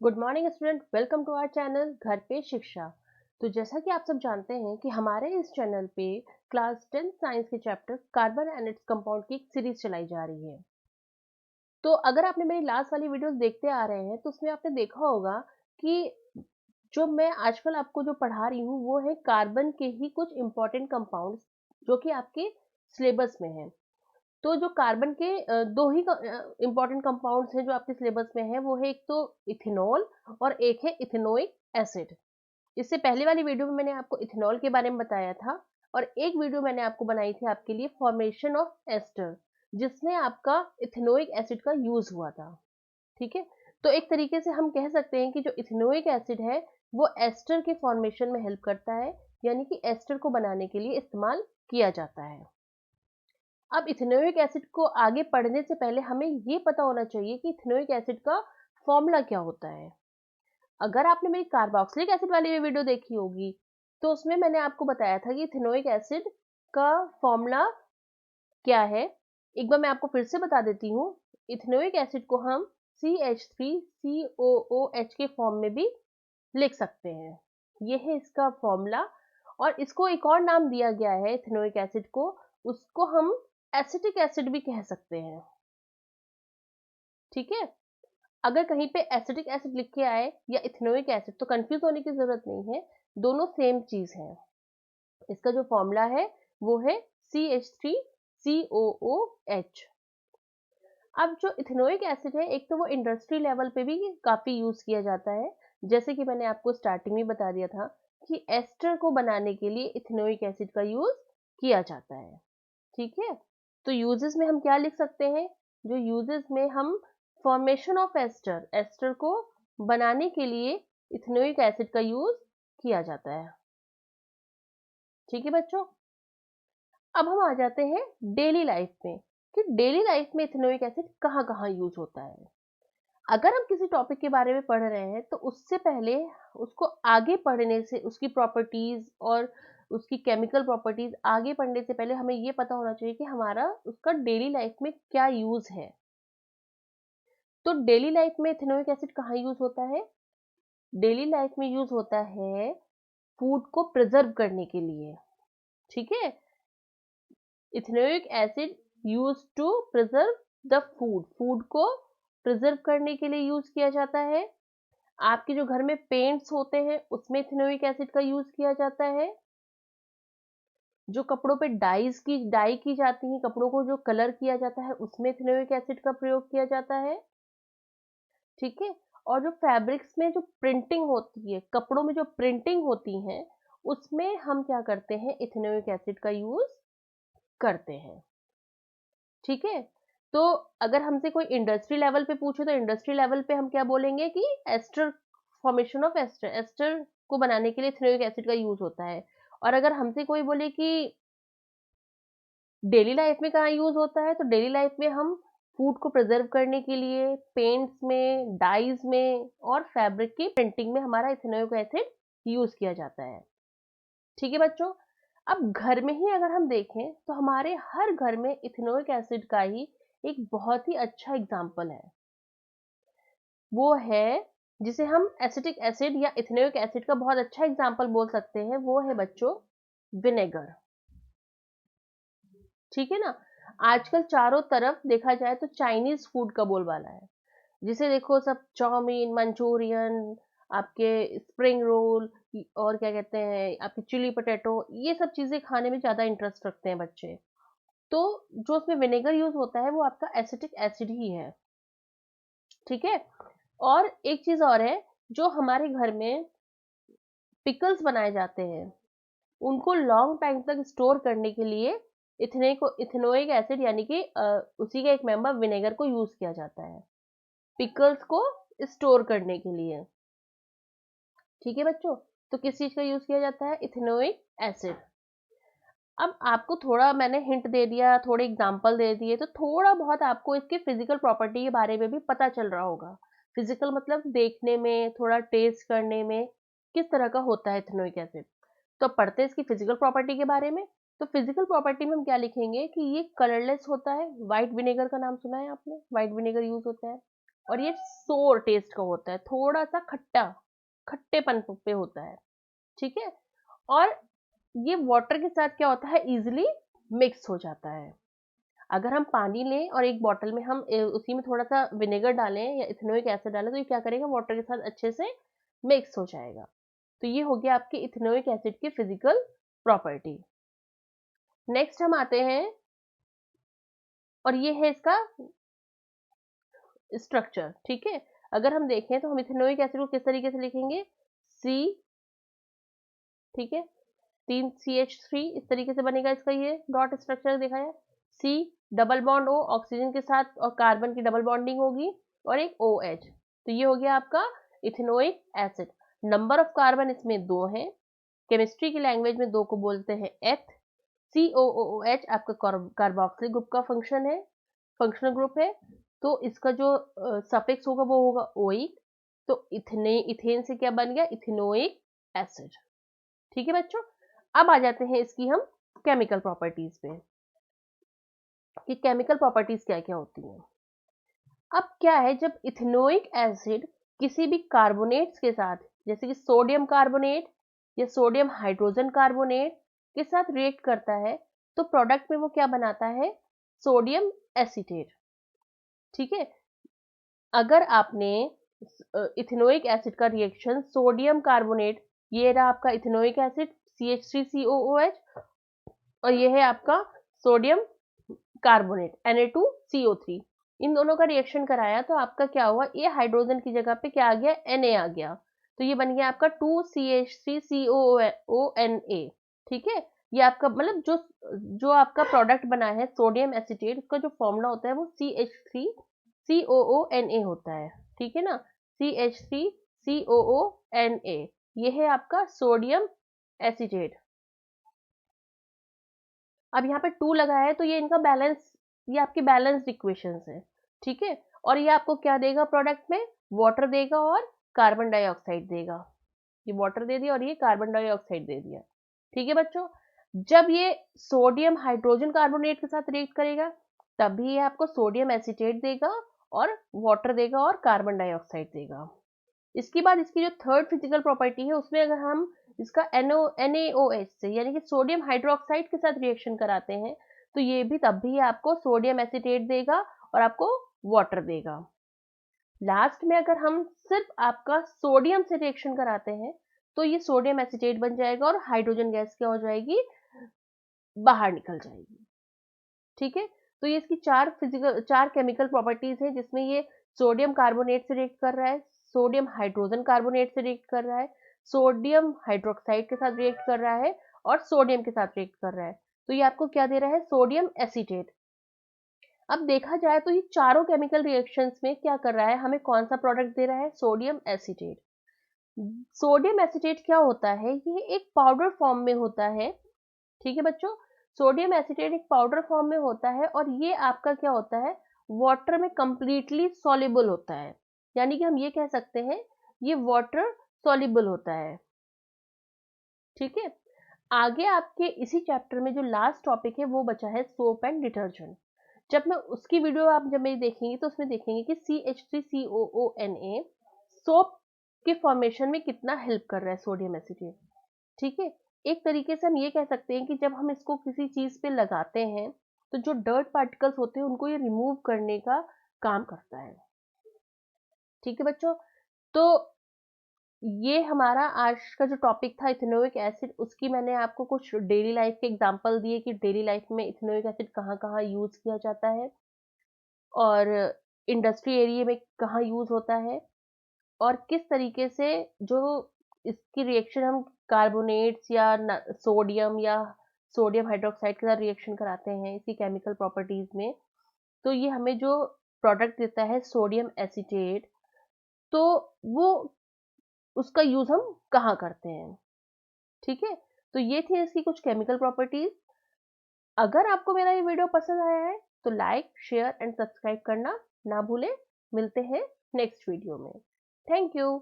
Good morning student, welcome to our channel Ghar Pe शिक्षा। तो जैसा कि आप सब जानते हैं कि हमारे इस चैनल पे क्लास 10 साइंस के chapter carbon and its compound की एक सीरीज चलाई जा रही है। तो अगर आपने मेरी लास्ट वाली वीडियोस देखते आ रहे हैं तो उसमें आपने देखा होगा कि जो मैं आजकल आपको जो पढ़ा रही हूँ वो है कार्बन के ही कुछ इंपॉर्टेंट कंपाउंड्स जो कि आपके सिलेबस में है। तो जो कार्बन के दो ही इंपॉर्टेंट कंपाउंड्स हैं जो आपके सिलेबस में है, वो है एक तो इथेनॉल और एक है इथेनोइक एसिड। इससे पहले वाली वीडियो में मैंने आपको इथेनॉल के बारे में बताया था और एक वीडियो मैंने आपको बनाई थी आपके लिए फॉर्मेशन ऑफ एस्टर, जिसमें आपका इथेनोइक एसिड का यूज हुआ था। ठीक है, तो एक तरीके से हम कह सकते हैं कि जो इथेनोइक एसिड है वो एस्टर के फॉर्मेशन में हेल्प करता है, यानी कि एस्टर को बनाने के लिए इस्तेमाल किया जाता है। अब इथेनोइक एसिड को आगे पढ़ने से पहले हमें ये पता होना चाहिए कि इथेनोइक एसिड का फॉर्मूला क्या होता है। अगर आपने मेरी कार्बोक्सिलिक एसिड वाली वीडियो देखी होगी तो उसमें मैंने आपको बताया था कि इथेनोइक एसिड का फॉर्मूला क्या है। एक बार मैं आपको फिर से बता देती हूँ। इथेनोइक एसिड को हम CH3COOH के फॉर्म में भी लिख सकते हैं। ये है इसका फॉर्मूला। और इसको एक और नाम दिया गया है इथेनोइक एसिड को, उसको हम एसिटिक एसिड भी कह सकते हैं। ठीक है, अगर कहीं पे एसिटिक एसिड लिख के आए या इथेनोइक एसिड तो कंफ्यूज होने की जरूरत नहीं है, दोनों सेम चीज है। इसका जो फॉर्मूला है वो है CH3COOH। अब जो इथेनोइक एसिड है, एक तो वो इंडस्ट्री लेवल पे भी काफी यूज किया जाता है। जैसे कि मैंने आपको स्टार्टिंग में बता दिया था कि एस्टर को बनाने के लिए इथेनोइक एसिड का यूज किया जाता है। ठीक है, तो यूजेस में हम क्या लिख सकते हैं? जो यूजेस में हम फॉर्मेशन ऑफ एस्टर, एस्टर को बनाने के लिए इथेनोइक एसिड का यूज किया जाता है। ठीक है बच्चों, अब हम आ जाते हैं डेली लाइफ में कि डेली लाइफ में इथेनोइक एसिड कहाँ कहाँ यूज होता है। अगर हम किसी टॉपिक के बारे में पढ़ रहे हैं तो उससे पहले उसको आगे पढ़ने से, उसकी प्रॉपर्टीज और उसकी केमिकल प्रॉपर्टीज आगे पढ़ने से पहले हमें ये पता होना चाहिए कि हमारा उसका डेली लाइफ में क्या यूज है। तो डेली लाइफ में इथेनोइक एसिड कहाँ यूज होता है? डेली लाइफ में यूज होता है फूड को प्रिजर्व करने के लिए। ठीक है, ethanoic acid use to preserve the food, food को प्रिजर्व करने के लिए यूज किया जाता है। आपके जो घर में पेंट्स होते हैं उसमें इथेनोइक एसिड का यूज किया जाता है। जो कपड़ों पे डाई की जाती है, कपड़ों को जो कलर किया जाता है उसमें इथेनोइक एसिड का प्रयोग किया जाता है। ठीक है, और जो फैब्रिक्स में जो प्रिंटिंग होती है, कपड़ों में जो प्रिंटिंग होती है, उसमें हम क्या करते हैं? इथेनोइक एसिड का यूज करते हैं। ठीक है, तो अगर हमसे कोई इंडस्ट्री लेवल पे पूछे तो इंडस्ट्री लेवल पे हम क्या बोलेंगे कि ester, formation of ester, ester को बनाने के लिए इथेनोइक एसिड का यूज होता है। और अगर हमसे कोई बोले कि डेली लाइफ में कहाँ यूज होता है, तो डेली लाइफ में हम फूड को प्रिजर्व करने के लिए पेंट्स में, डाइज में और फैब्रिक की प्रिंटिंग में हमारा इथेनोइक एसिड यूज किया जाता है। ठीक है बच्चों, अब घर में ही अगर हम देखें तो हमारे हर घर में इथेनोइक एसिड का ही एक बहुत ही अच्छा एग्जाम्पल है। वो है जिसे हम एसिटिक एसिड या इथेनोइक एसिड का बहुत अच्छा एग्जाम्पल बोल सकते हैं, वो है बच्चों विनेगर। ठीक है ना, आजकल चारों तरफ देखा जाए तो चाइनीज फूड का बोलबाला है। जिसे देखो सब चाउमीन, मंचूरियन, आपके स्प्रिंग रोल और क्या कहते हैं आपके चिली पोटैटो, ये सब चीजें खाने में ज्यादा इंटरेस्ट रखते हैं बच्चे। तो जो उसमें विनेगर यूज होता है वो आपका एसिटिक एसिड ही है। ठीक है, और एक चीज और है, जो हमारे घर में पिकल्स बनाए जाते हैं उनको लॉन्ग टाइम तक स्टोर करने के लिए इथेनोइक एसिड यानी कि उसी का एक मेंबर विनेगर को यूज किया जाता है पिकल्स को स्टोर करने के लिए। ठीक है बच्चों, तो किस चीज का यूज किया जाता है? Ethanoic acid. अब आपको थोड़ा मैंने हिंट दे दिया, थोड़े एग्जांपल दे दिए, तो थोड़ा बहुत आपको इसके फिजिकल प्रॉपर्टी के बारे में भी पता चल रहा होगा। फिजिकल मतलब देखने में, थोड़ा टेस्ट करने में किस तरह का होता है इथेनोइक एसिड। तो अब पढ़ते हैं इसकी फिजिकल प्रॉपर्टी के बारे में। तो फिजिकल प्रॉपर्टी में हम क्या लिखेंगे कि ये कलरलेस होता है। व्हाइट विनेगर का नाम सुना है आपने? व्हाइट विनेगर यूज होता है। और ये सोर टेस्ट का होता है, थोड़ा सा खट्टेपन पे होता है, ठीक है। और ये वाटर के साथ क्या होता है, इजिली मिक्स हो जाता है। अगर हम पानी लें और एक बॉटल में हम उसी में थोड़ा सा विनेगर डालें या इथेनोइक एसिड डालें, तो ये क्या करेगा, वाटर के साथ अच्छे से मिक्स हो जाएगा। तो ये हो गया आपके इथेनोइक एसिड की फिजिकल प्रॉपर्टी। नेक्स्ट हम आते हैं, और ये है इसका स्ट्रक्चर, ठीक है। अगर हम देखें तो हम इथेनोइक एसिड को किस तरीके से लिखेंगे, सी, ठीक है, 3CH3 इस तरीके से बनेगा इसका, ये डॉट स्ट्रक्चर देखा है। सी, डबल बॉन्ड ओ, ऑक्सीजन के साथ और कार्बन की डबल बॉन्डिंग होगी, और एक OH। तो ये हो गया आपका ethanoic acid. Number of carbon इसमें 2 हैं, केमिस्ट्री की लैंग्वेज में 2 को बोलते हैं एथ। COOH आपका कार्बोक्सिल ग्रुप का फंक्शनल ग्रुप है, तो इसका जो सफिक्स होगा वो होगा ओइक। तो इथेन से क्या बन गया, इथेनोइक एसिड, ठीक है बच्चों। अब आ जाते हैं इसकी हम केमिकल प्रॉपर्टीज पे, कि केमिकल प्रॉपर्टीज क्या क्या होती हैं। अब क्या है, जब इथेनोइक एसिड किसी भी कार्बोनेट्स के साथ, जैसे कि सोडियम कार्बोनेट या सोडियम हाइड्रोजन कार्बोनेट के साथ रिएक्ट करता है, तो प्रोडक्ट में वो क्या बनाता है, सोडियम एसीटेट, ठीक है। अगर आपने इथेनोइक एसिड का रिएक्शन सोडियम कार्बोनेट, ये रहा आपका इथेनोइक एसिड CH3COOH, और ये है आपका सोडियम कार्बोनेट Na2CO3, इन दोनों का रिएक्शन कराया, तो आपका क्या हुआ, ये हाइड्रोजन की जगह पे क्या आ गया, Na आ गया। तो ये बन गया आपका 2CH3COONA, ठीक है। ये आपका मतलब जो जो आपका प्रोडक्ट बना है सोडियम एसिटेट, उसका जो फॉर्मूला होता है वो CH3COONA होता है, ठीक है ना, CH3COONA। ये है आपका सोडियम एसिटेट। अब यहाँ पे 2 लगा है, तो ये इनका बैलेंस, ये आपकी बैलेंस्ड इक्वेशंस है, ठीक है। और ये आपको क्या देगा, प्रोडक्ट में वाटर देगा और कार्बन डाइऑक्साइड देगा। ये वाटर दे दिया और ये कार्बन डाइऑक्साइड दे दिया, ठीक है बच्चों। जब ये सोडियम हाइड्रोजन कार्बोनेट के साथ रिएक्ट करेगा, तभी ये आपको सोडियम एसिटेट देगा और वाटर देगा और कार्बन डाइऑक्साइड देगा। इसके बाद इसकी जो थर्ड फिजिकल प्रॉपर्टी है, उसमें अगर हम इसका NaOH से, यानी कि सोडियम हाइड्रोक्साइड के साथ रिएक्शन कराते हैं, तो ये भी तब भी आपको सोडियम एसिटेट देगा और आपको वाटर देगा। लास्ट में अगर हम सिर्फ आपका सोडियम से रिएक्शन कराते हैं, तो ये सोडियम एसिटेट बन जाएगा और हाइड्रोजन गैस क्या हो जाएगी, बाहर निकल जाएगी, ठीक है। तो ये इसकी 4 केमिकल प्रॉपर्टीज हैं, जिसमें ये सोडियम कार्बोनेट से रिएक्ट कर रहा है, सोडियम हाइड्रोजन कार्बोनेट से रिएक्ट कर रहा है, सोडियम हाइड्रोक्साइड के साथ रिएक्ट कर रहा है, और सोडियम के साथ रिएक्ट कर रहा है। तो ये आपको क्या दे रहा है, सोडियम एसीटेट। अब देखा जाए तो ये चारों केमिकल रिएक्शंस में क्या कर रहा है, हमें कौन सा प्रोडक्ट दे रहा है, सोडियम एसीटेट। सोडियम एसीटेट क्या होता है, ये एक पाउडर फॉर्म में होता है, ठीक है बच्चों। सोडियम एसीटेट एक पाउडर फॉर्म में होता है, और ये आपका क्या होता है, वाटर में कंप्लीटली सॉल्युबल होता है, यानी कि हम ये कह सकते हैं ये वाटर सॉल्युबल होता है, ठीक है। आगे आपके इसी चैप्टर में जो लास्ट टॉपिक है वो बचा है सोप एंड डिटर्जेंट। जब मैं उसकी वीडियो आप जब मेरी देखेंगे, तो उसमें देखेंगे कि CH3COONA सोप के फॉर्मेशन में कितना हेल्प कर रहा है सोडियम एसीटेट, ठीक है। एक तरीके से हम ये कह सकते हैं कि जब हम इसको किसी चीज पे लगाते हैं, तो जो डर्ट पार्टिकल्स होते हैं उनको ये रिमूव करने का काम करता है, ठीक है बच्चों। तो ये हमारा आज का जो टॉपिक था इथेनोइक एसिड, उसकी मैंने आपको कुछ डेली लाइफ के एग्जांपल दिए कि डेली लाइफ में इथेनोइक एसिड कहाँ कहाँ यूज किया जाता है, और इंडस्ट्री एरिया में कहाँ यूज होता है, और किस तरीके से जो इसकी रिएक्शन हम कार्बोनेट्स या सोडियम या सोडियम हाइड्रोक्साइड के साथ रिएक्शन कराते हैं इसकी केमिकल प्रॉपर्टीज में, तो ये हमें जो प्रोडक्ट देता है सोडियम एसीटेट, तो वो उसका यूज हम कहाँ करते हैं, ठीक है। तो ये थी इसकी कुछ केमिकल प्रॉपर्टीज। अगर आपको मेरा ये वीडियो पसंद आया है, तो लाइक शेयर एंड सब्सक्राइब करना ना भूलें। मिलते हैं नेक्स्ट वीडियो में। Thank you.